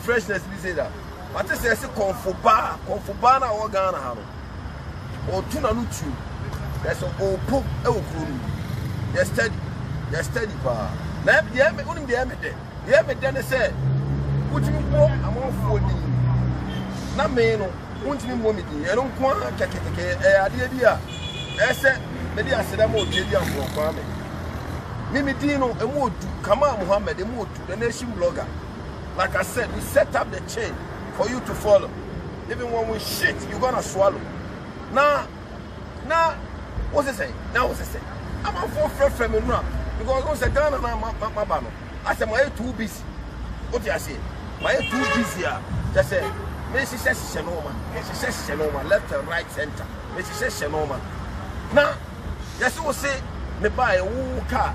freshness bi say that. But say comfort bar na wo Ghana ha no. O tu na no tu. There's a pop e wo kuro. They steady pa. Na be me unim dey me dey. Dey me dey say utimi po amonfo di. Na me no utimi mo me di. E no nko kekeke ade bi a. E say me dey aseda mo odedi amfo kwa me. Mimi Dino Emodu, Kamal Muhammad Emodu, the nation blogger. Like I said, we set up the chain for you to follow. Even when we shit, you're gonna swallow. Now, what's it say? Now what's it say? I'm on for from me now. Because I say Ghana na my bano. I said my too busy. What do I say? My too busy. Just say, me she says Shanoma, she says Shanoma, left and right center. Me she says Shanoma. Now, that's what say me buy a car.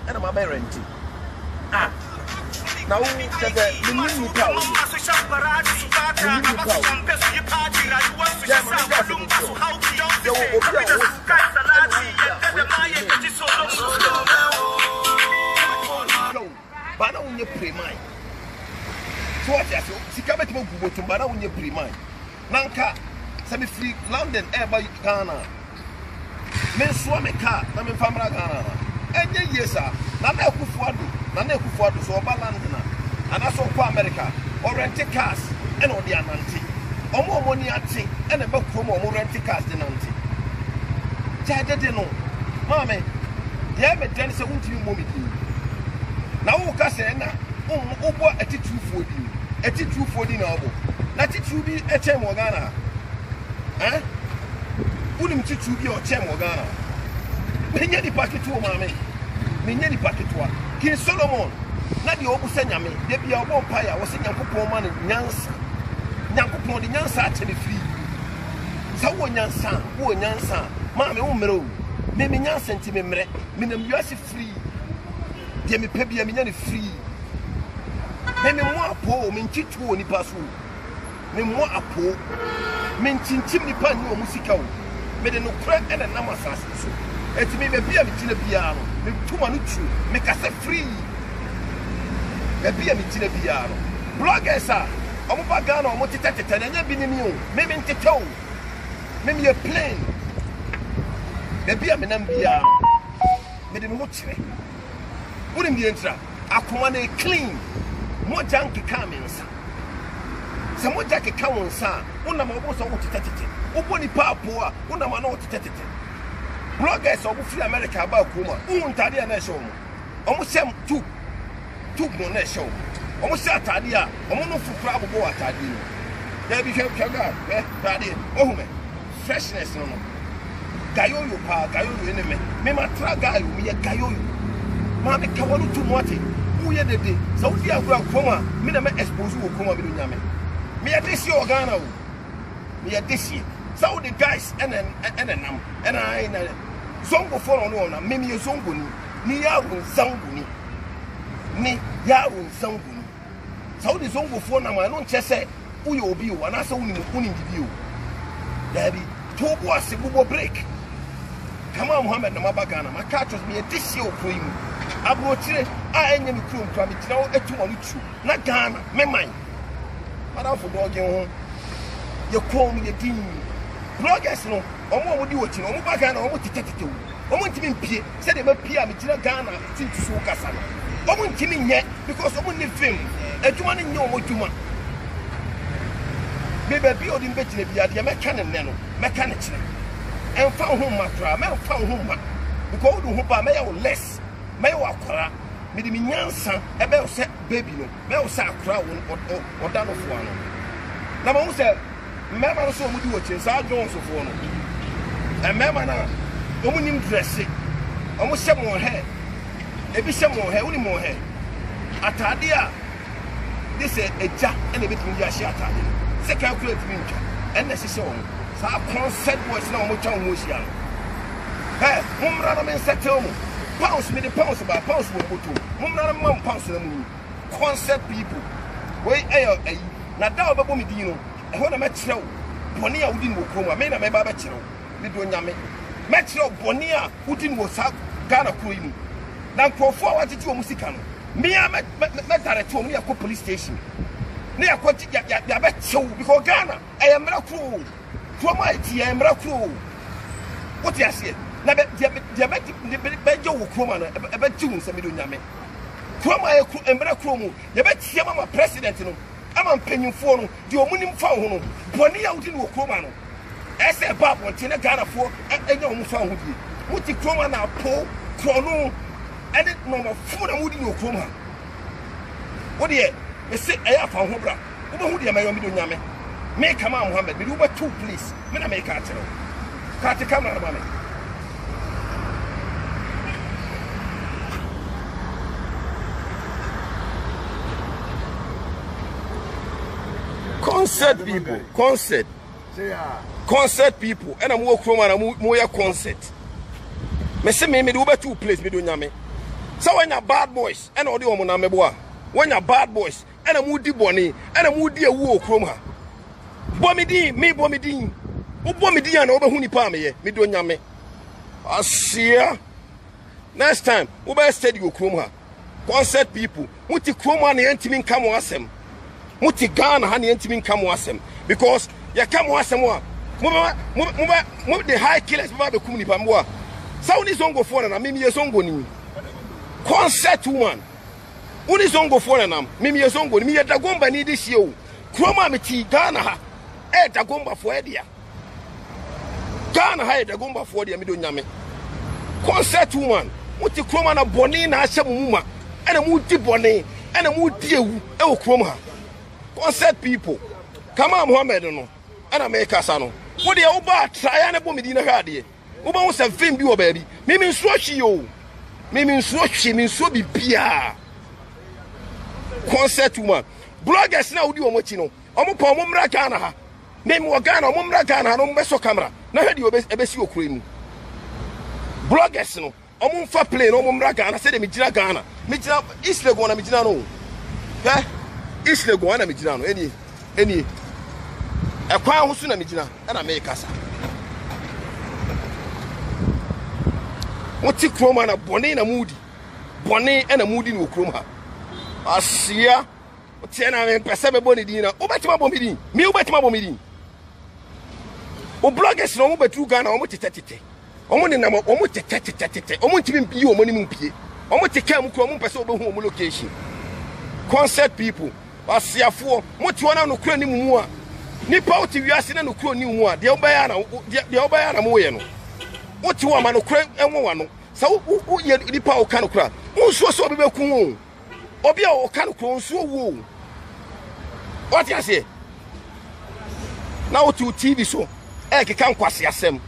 And I'm a renting. Now, the new cow. But now when you pray mine. So what you say? See, come to me go to but now when you pray mine. Nanka, semi free London air by Ghana. Men swam a car, I'm in Famra Ghana. Yes, sir. Nana Kufuadu, so Balandina, and I saw America, or rent cars, and all the Ananti. Or more money at sea, and a book from more rent cars than Anti. Jadeno, Mammy, you have a tennis of you movie. Now, Cassena, Ubo at it 240, at it 240 novel. Let it to be a Chemogana. Eh? Wouldn't it to be your Chemogana? Menya di packet to mame. Menya di packet to. King Solomon. Na di obu senya me. De bia obo empire wo se Nyankopon ma ne nyansa. Nyankopon di nyansa a che ne free. Sa wo nyansa. Mame wo mre o. Me nyansa nti me mre. Me na mwiase free. De me pa bia me nya ne free. Me mo apo, me ntitu oni paso. Me mo apo. Me ntintim ni pa ni o musika o. Me de no kra e na namasase so. Eti me bia me tina bia no me tuma no tu me kasa free me bia me tina bia no bloggers a omo ba Ghana omo tete na nya bi ni o me ntete o me plane me bia me nam bia me de no kire woni me entra akoma na clean mo janki kamensa se mo janki kamensa wona ma obo so wo tete obo ni pa apo a wona ma na wo tete bloggers of free America about Kuma, Tadia Nation. Almost some two more nation. Almost Tadia, almost for crab go at Tadia. There became Kaga, Tadia, oh man, freshness no. Gayo, pa, Gayo enemy. Mema Traga, me a Gayo. Mammy Kawalu to Moti, who ye the day, so we are Kuma, Minama expose you Kuma Miname. Me a this year Ghana, me a this year. So the guys and I zongo follow no na mimi zongo ni ya zanguni ni ya zanguni so the zongo follow na ma no chese uye obi o na so uni bibi o dabi to bo asebubo break Kamal Muhammad na mabagana makachos me this year pro imu abrochire a enye mi krom kwa mi tira o etumo no chu na Ghana me man madam for dog ho ye kom ye din bloggers no omo mo di wochi no omo ba Ghana omo tete omo ntimi mpie se de ma pia me tira Ghana tintu so kasa no omo ntimi nye because omo ne film adwuma ne nye omo dwuma me ba bi odi mbetine bia de me ka ne no me ka ne kire emfa ho makra me emfa ho ma because odu ho ba me ya wo less me ya akora me de me nyansa e be o se baby no me o se akora wo oda no fo ano na ma wo se member so mu di wochi sa Jones fo no e member na omu nim dress omu se mo hair e bi se mo hair uni mo hair atade a this eja e na bitim ya shi atade se calculate mi ntwa en na sise won sa concept was na omu twa ho hia no he mumra na men settle mu pounds me the pounds ba pounds wo boto mumra na man pounds na mu concept people we ayo na da obebo mi di no e ho na me kire wo boni a wudi no kroma me na me ba ba kire wo me do nyame me kire wo boni a wudi no sa Ghana kro yi mu na krofo a watete wo musika no me a me direct wo me ya ko police station ne yakoti ya bechew because Ghana I am miracle from my tea miracle what you say na be jo wo kroma no e be tiwu nsem do nyame kroma e miracle mu ye be tie mama president no ama mpanyimfo no de omunim fa ho no boni ya wudi no wo kroma no ese ba bonte ne Ghana fo enya omu fa ho die muti kroma na po krono ene no fu na wudi no kroma what ye me say e afa ho bra wo hu de ma yo mi do nyame me kama Muhammad me do ba two please me na me ka tero ka te camera ba me concert people concert people and I'm walk from and more concert me say me do ba two place me do nyame so when you bad boys and all the woman na me boa when you bad boys and I'm di boni and I'm di awu okrom ha bomidin me bomidin wo bomidin na obehu nipa me do nyame asia next time wo be steady okrom ha concert people muti kroma na yantimi nka mo asem muti Ghana ha na yantimi nka mo asem because ya ka mo asem wa mo the high killers ba be kum nipa mo a sauni zongo for na me zongo ni concert woman uni zongo for na me zongo ni me dagomba ni this year kroma me ti Ghana ha dagomba for dia Ghana ha dagomba for dia me do nyame concert woman muti kroma na boni na asem muma ena mu di boni ena mu di ewu e wo kroma ha concert people kama Muhammad no ana me kasa no wo de wo ba try na bomidi na hade wo ba wo se film bi wo ba bi me nso hwi yo me nso hwi me nso bibia concert woman bloggers na wodi wo mochi no omo pa omo mra Ghana ha me mo Ghana omo mra Ghana ha no mbe so camera na hade obesi okura mu bloggers no omo mfa play no omo mra Ghana se de me gira Ghana me gira East Legon na me gira no East Legon na me gira no eni ekwan hosu na me gira na me kasa woti kroma na boni na mudi boni na mudi no kroma asia woti na me pese be boni din na obetima bomidi mi obetima bomidi o bloggers no mo betu Ghana o mo tetetete o mo ni na o mo tetetete o mo ntimi mpi o mo ni mpie o mo teka mu kro mo pese obehu o mo location concert people asiafo mo ti wona no kro ni mu a nipa oti wiase na no kro ni mu a de obaya na mo ye no oti wa ma no kro enwo wa no sa wo ye nipa o ka no kra unsuo so be ku wo obi a o ka no kro unsuo wo what you say now to TV so e keka nkwase asem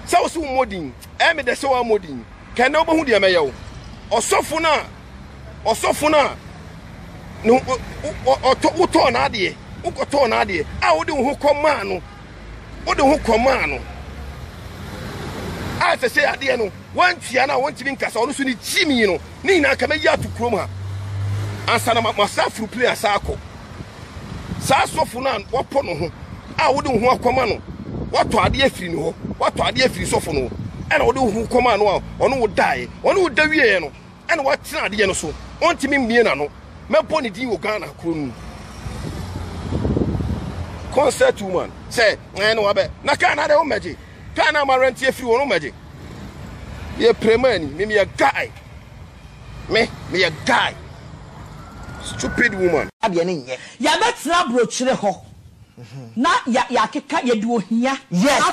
sa wo so modin e me de se wa modin kan na obehu de meyewo osofo na no oto na ade ukoto na ade a wo de ho koma no a se se ade no wantia na wonti nkasa ono so ni chimi no ni na ka meya to krom ha ansa na masafru play asako sa sofo na wopo no ho a wo de ho akoma no wato ade afiri no ho wato ade afiri sofo no e na wo de ho koma no ono wo dai ono wo dawie no e na watena ade no so onti mmie na no mebo ni din wo Ghana krom concert woman say no wabe na kana de o meje kana ma rent afiri wo no meje ye premani me a guy me a guy stupid woman abia ne nye ya betra brochire ho na ya keka ye de ohia yes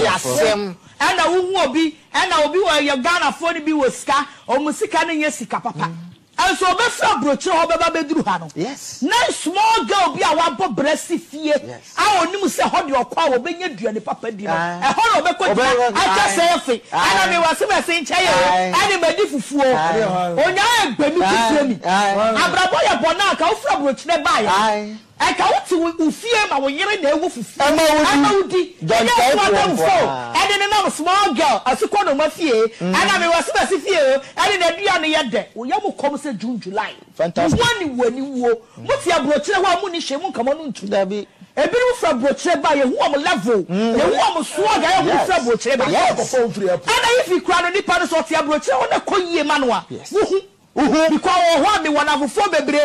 asem ana wo obi wa ya Ghana fo ni bi wo sika o musika ne nye sika papa and so be fra brochire ho beba beduru ha no yes na small girl bi a wa bo bresi fie a onim se ho de okwa wo benya duane papa di no e ho no be ko a just say fe ana me wase be se nche ye ani madi fufuo onya egbenu kufie mi abrabo ye bona ka wo fra brochire ba ya e ka wuti ufie ma wo yire na ewu fufu ama wudi don say ne na small girl asiko no mafie ana me wase be se fie ani na duane ye de wo yam kom se June July fantastic wani wo muti abrochire ho amu ni hwemu nkamo no ntu da bi ebiru fra brochire ba ye hu am level ye hu am so ga ye hu fra brochire ba ana if you kra no nipa no so ti abrochire ho na koyie ma no a wo hu because what me one of four bebre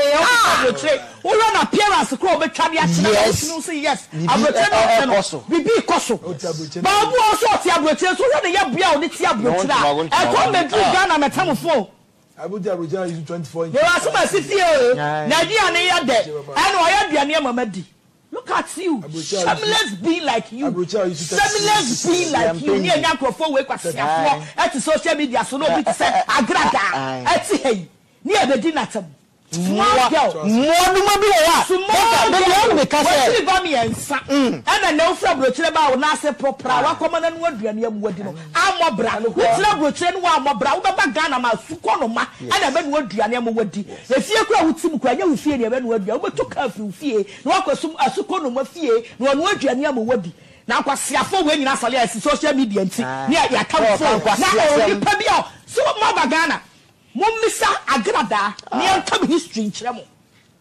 o na appearance ko obetwa de akira no say yes abrochire no so bibi koso babu also ti abrochire so we na ya bia o ne ti abrochire e ko me du Ghana metamfo Abuja is 24 inches. You are so massive. Nigeria ne ya de. And o ya duane mamadi. Look at you. Shameless be like you. Shameless be like you. Ni enya krofo we kwasiafo. Eti social media so no be say agrada. Eti hey. Ni e be di natam. Small girl. Moduma bi wa. Small girl. What ba me ensa. And na ufra brochire ba na se propra. Wa komana no aduane am wadi no. Amobra. We tira brochire no amobra. Wo ba Ghana ma suko no ma. And be no aduane am wadi. Efie kura wutim kura nya ufie ne be no aduane. Wo beto ka ufie. No akosum asuko no ma fie. No no aduane am wadi. Na kwasiafo we nyina sale asi social media nti. Ne ya kamfo. Na o nipa bi o. So ma ba Ghana. Mumisa agrada ni ankam history nkyere mo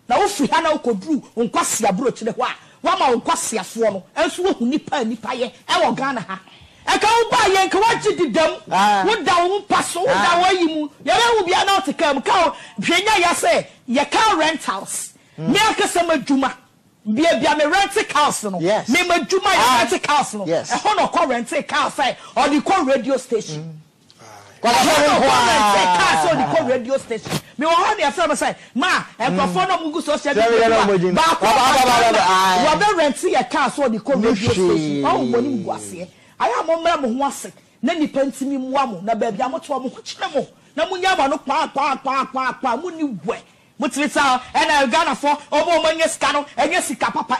na wo fi ha na ukodru nkwase abro kyere ho a wa ma nkwase afo no enso wo nipa ye e wo Ghana ha e ka wo ba ye nka waji didam wo da wo paso wo da wo yimu ye be wo bia na otekam ka hwenya ya se ye ka rent house me akasa madwuma bia me rent house no me madwuma ye rent house no e ho no ko rent house or the call radio station radio station. Me want to friend say, ma, and perform no mugu social media. Ba ba rent a car so the radio station. Oh, boni mugu ase. I am on me ho ase. Na ni pantimi muamu na ba bia moto mo kire mo. Na munya ba no pa mu ni we. Mutirisa and Ghana for omo manye sika no, enye sika papa.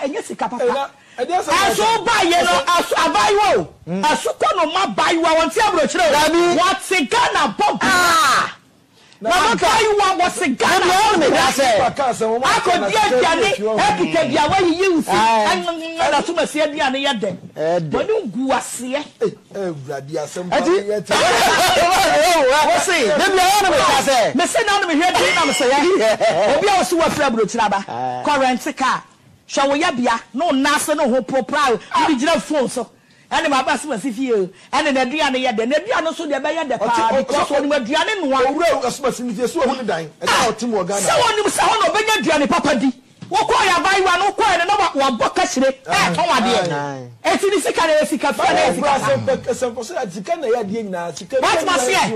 Aso ba ye no aso abayo asuko no ma bayo won ti abrochire what se Ghana bomb na bayo what se Ghana me da say akodi aduane ekike dia wa yi usi na tuma se aduane ye den bonu gu ase ewradi asem wo say me bia no me da say me say na no me hwe di na me say ya obi a wo so wa fra abrochire aba current car Shawo ya bia no nase no ho propral bi gira phone so ene ma ba se masifie ene na aduane ye de na aduane so de be ye de pa because oni aduane no owura asmasifie so ho ni dan e na otim wo Ghana se woni se ho no be nya aduane papa di wo ko ya bai wa no ko ene no wa boka chire ton wade e ti ni sika na sika fa na sika se for say sika na ya de nyina sika what must say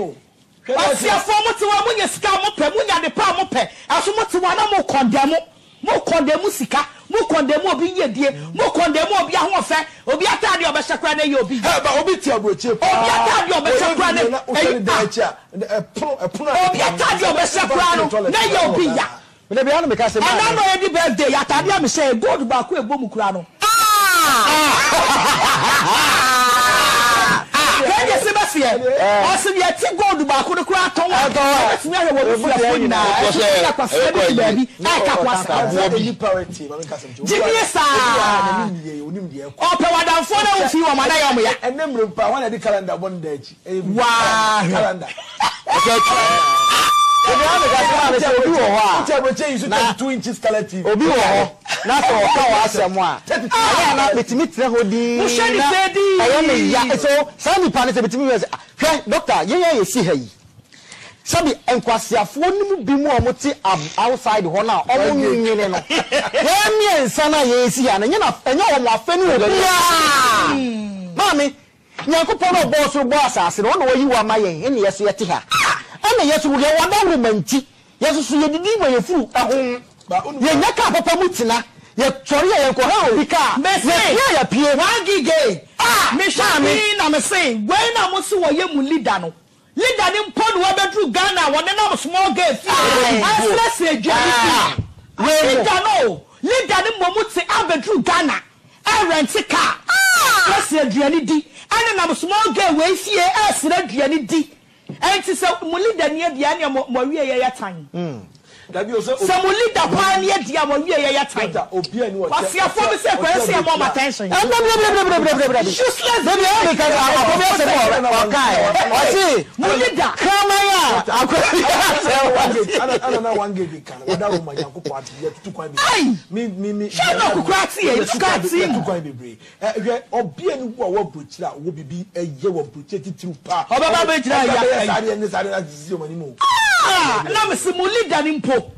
what's your form to wa munya sika mo pe munya de pa mo pe aso mo ti wa na mo condemn sika mo condemn obi yedie mo condemn obi ahofe obi atade obeshakra na ye obi ba obi ti abrochie obi atade obeshakra na obi atade obeshakra no na ye obi ya me bia no me ka se na no ye birthday atade am say gold ba ko ebom kura no Kenya Sebastian also ye ti gold ba ko kura ton wa me ahwe wo fi afo nyina e kwa se bi baby e ka kwasa any parity ma me ka se Jimisa ope wadanfo na wo fi wo mana ya mo ya enemre pa wana di calendar bon da echi wow calendar obi wo ho a 2 inches color TV obi wo ho na so ka wa asem a aya na betimi tre hodi mo shey ni fedi ayo me ya so sami pa ne se betimi we hwe doctor ye si ha yi sabi enkwasiafo nimu bi mu omote outside ho na omo nyine no ye miensa na ye si ya na nye omo afani wo bia mami nyankopon no boss ro boss asase no wo yi wa mayen ene yeso yete ha ene yeso wo ye wada romanti yeso so ye didi mo ye furu ahon ye nyaka papa mutina ye tori ye ko ha obi ka ye ya pie 1 gig me sha me na me say gwen na mo se wo ye mu leader no leader ni mpon wo bedru Ghana wo ne na small girl asla se adwani leader ni mo mu te abedru Ghana rent car asla adwani di ane na small girl we fie asla adwani di enti se mo leader ni dia ne mo wie ye tan some leader pan ye dia mo wie ye tan obi ani wo wasi afo be say kwese more attention useless baby because akobe se mo wasi mo leader kama ya ana na 1 gig kan wada ro ma yankopɔ ati ye tutu kwan bi mi shana kukrati ye tutu kwan bi bre hwe obi ani wo brochira wo bibi eye wo brochira titiru pa obaba be jira ya sare ni sare na disi o mani mo na me se mo leader ni mpo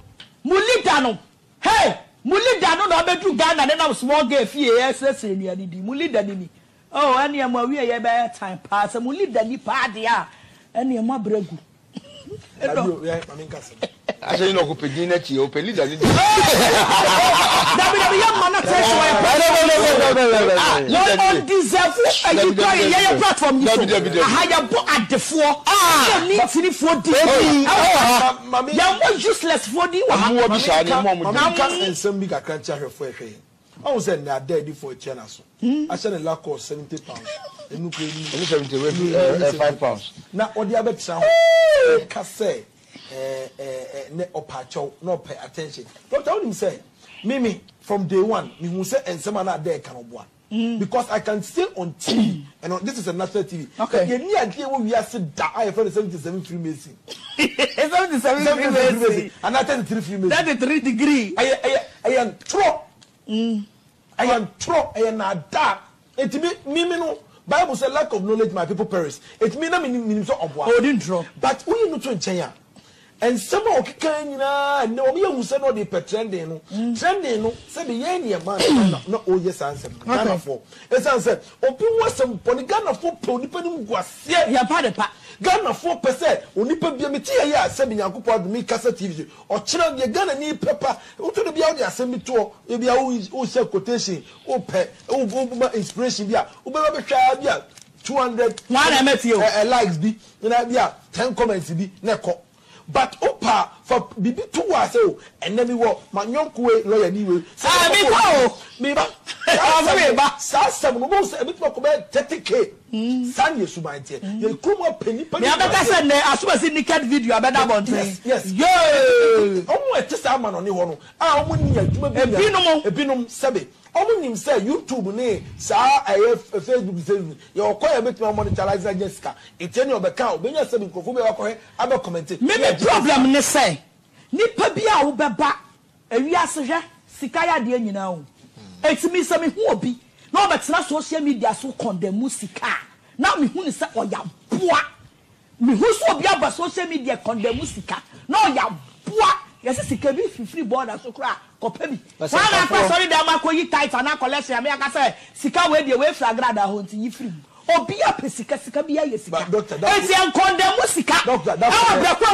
mo leader no hey mo leader no na obedu Ghana na small girl fie yes ni ani di mo leader ni oh ani am awie ye be time pass mo leader ni pa de a ani am abragu I say no go pedin na chi o pe leader ni. Dabi young man not say no deserve you carry your platform you higher bo at the four need to for the you useless for the one bi sha ni mo and some big account here for I was saying that dead for a channel. I said a lack of 70 pounds. And 5 pounds. Now, what the other sound can say, no pay attention. What I him say, Mimi, from day one, me who say, and someone out there cannot work. Because I can stay on TV, and this is a national TV. Okay. You need idea what we are saying that I have 77 Freemason. 77 Freemason. And I 33 Freemason. That's a 3 degree. I am true. I am true. I am not dark. It me no. Bible says lack of knowledge my people perish. It mean mean so obwa. Oh, didn't draw. But we no to Kenya. And some of Kenya no me who say no the trending no. Trending no say the yen man no oh yes answer. Ghana for. Yes answer. Open was some Ghana for ponipa guase. Ya pa de pa. Ghana 4% onipa bia meti ya asemi Nyankopɔ adumi kasa TV o kira de Ghana ni pepa o to de bia o de asemi to e bia o share quotation o pe o inspiration bia o be hwa bia 200 likes bi na bia 10 comments bi na ko but opa for bibi to wa say o enemi wo manyonko we lawyer ni we me pa me ba sa sem no bo say e bi to ko be 30k San Yesu Mighty. You come up penny. I said, I saw a naked video about that one. Yes. Yo! Oh, it's a man on the one. I wouldn't yet. A binum sabe. Omunim say YouTube ne sa Facebook your call a bit more monetize Jessica. It's any of account. When you say microphone, I comment. Maybe problem ne say. Nipa bia wo beba. Ewiase hwe sikaya de nyina wo. Etimi se me hu obi. No, but na social media so condemn musica. Now me who say oya boa. Me who so be about social media condemn musica. No ya boa. Yes sika bi free border so kra kopa bi. Wan na sorry dem akoyi tight and collection me aka say sika we dey we fragrada ho nti yi free. Obi a sika bi ya sika. Enti en condemn musica. Doctor, that's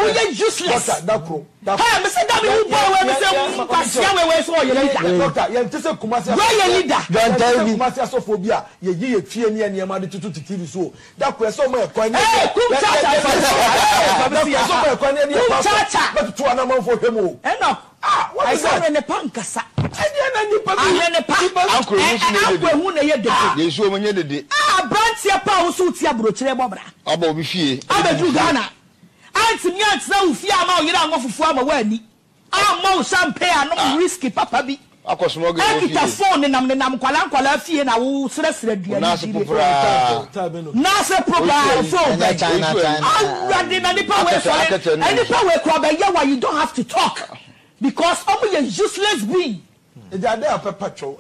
we useless. Doctor. Hey, me say that me boy we say pasia we so your leader. Doctor, you tell Kumasi. Where your leader? Don't tell me Kumasi asophobia. Ye fie ni e ma de tutu TV so. That question my kwan. Hey, kum chacha. So my kwan ni e chacha. But to anamon for him o. Eno. What is that? I ne pankasa. I ne pa. Uncle hu na ye dede. Ye so menye dede. Brantia pa wo so ti abrochire bobra. Aba obi fie. Abedu Ghana. Anti mi anti na ufie ama o yira anwofufu ama wani. Ama o champagne no risky papa bi. Akosmo ge fie. Akita phone nam kwala fie na wo sresre duane. Na se popra. Na se popra phone. Already na nipa we so. Nipa we kwa be ya you don't have to talk because omo you useless being. They are there patrol.